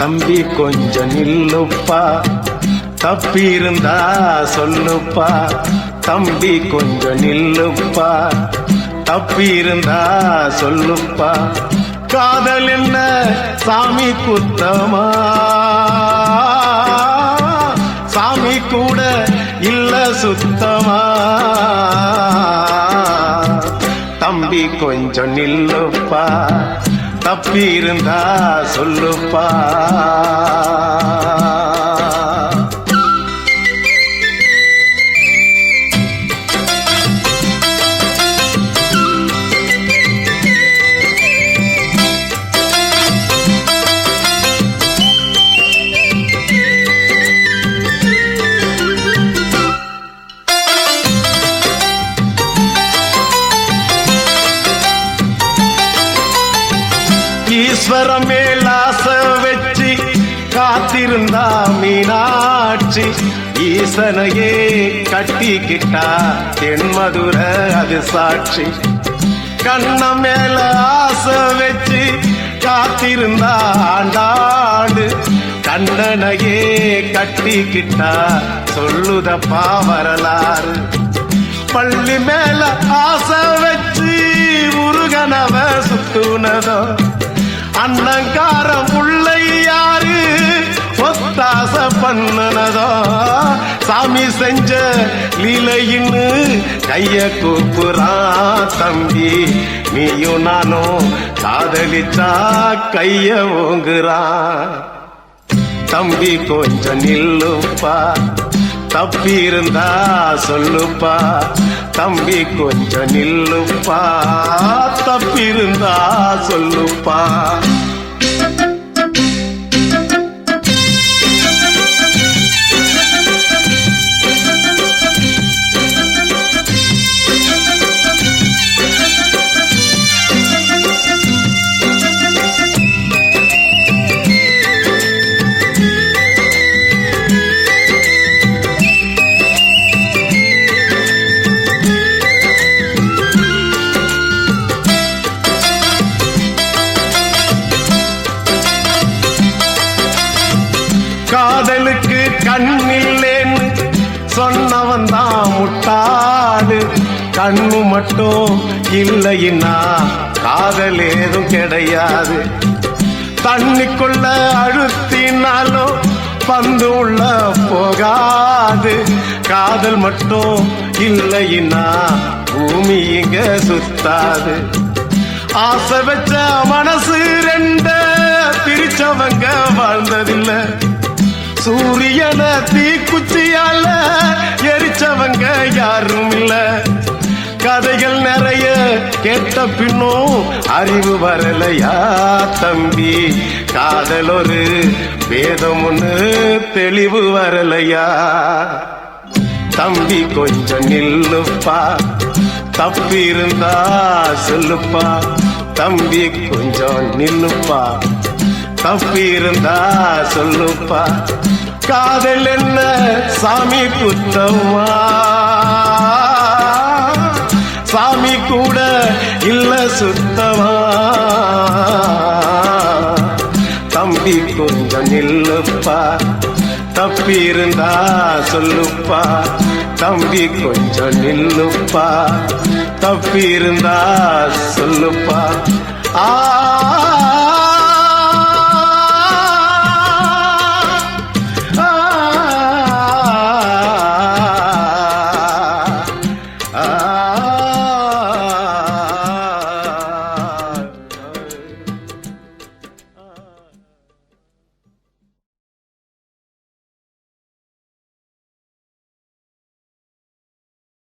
தம்பி கொஞ்சம் நில்லுப்பா, தப்பி இருந்தா சொல்லுப்பா. தம்பி கொஞ்சம் நில்லுப்பா, தப்பி இருந்தா சொல்லுப்பா. காதல் என்ன சாமி குத்தமா, சாமி கூட இல்ல சுத்தமா. தம்பி கொஞ்சம் நில்லுப்பா, தப்பி இருந்தா சொல்லுப்பா. ஈஸ்வரம் மேலாச வச்சு காத்திருந்தா மீனாட்சி, ஈசனையே கட்டிக்கிட்டா தென்மதுர அது சாட்சி. கண்ண மேல ஆசை வச்சு காத்திருந்தா ஆண்டாடு, கண்ணனையே கட்டிக்கிட்டா சொல்லுதப்பா வரலாறு. பள்ளி மேல ஆசை வச்சு முருகனவ சுத்துனதோ, அண்ணங்காரம் உள்ளை யாரு ஒத்தாச பண்ணனதோ. சாமி செஞ்ச லீலையின்னு கைய கூப்புறான் தம்பி, நீயும் நானும் காதலிச்சா கைய ஓங்குறான். தம்பி கொஞ்சம் நில்லுப்பா, தப்பி இருந்தா சொல்லுப்பா. தம்பி கொஞ்சம் நில்லுப்பா, தப்பி இருந்தா சொல்லுப்பா. காதலுக்கு கண்ணில்லேன்னு சொன்னவன் தான் முட்டாடு. கண்ணு மட்டும் இல்லைன்னா காதல் ஏதும் கிடையாது. தண்ணிக்குள்ள அழுத்தினாலும் பந்து உள்ள போகாது. காதல் மட்டும் இல்லைன்னா பூமி இங்க சுத்தாது. ஆசை வச்ச மனசு ரெண்ட பிரிச்சவங்க வாழ்ந்ததில்லை. சூரியன தீக்குச்சியால எரிச்சவங்க யாரும் இல்ல. கதைகள் நிறைய கேட்ட பின்னும் அறிவு வரலையா தம்பி, காதல் ஒரு வேதம் ஒண்ணு தெளிவு வரலையா. தம்பி கொஞ்சம் நில்லுப்பா, தப்பி இருந்தா சொல்லுப்பா. தம்பி கொஞ்சம் நில்லுப்பா, தப்பி இருந்தா சொல்லுப்பா. காதல் என்ன சாமி குத்தமா, சாமி கூட இல்ல சுத்தமா. தம்பி கொஞ்சம் நில்லுப்பா, தப்பி இருந்தா சொல்லுப்பா. தம்பி கொஞ்சம் நில்லுப்பா, தப்பி இருந்தா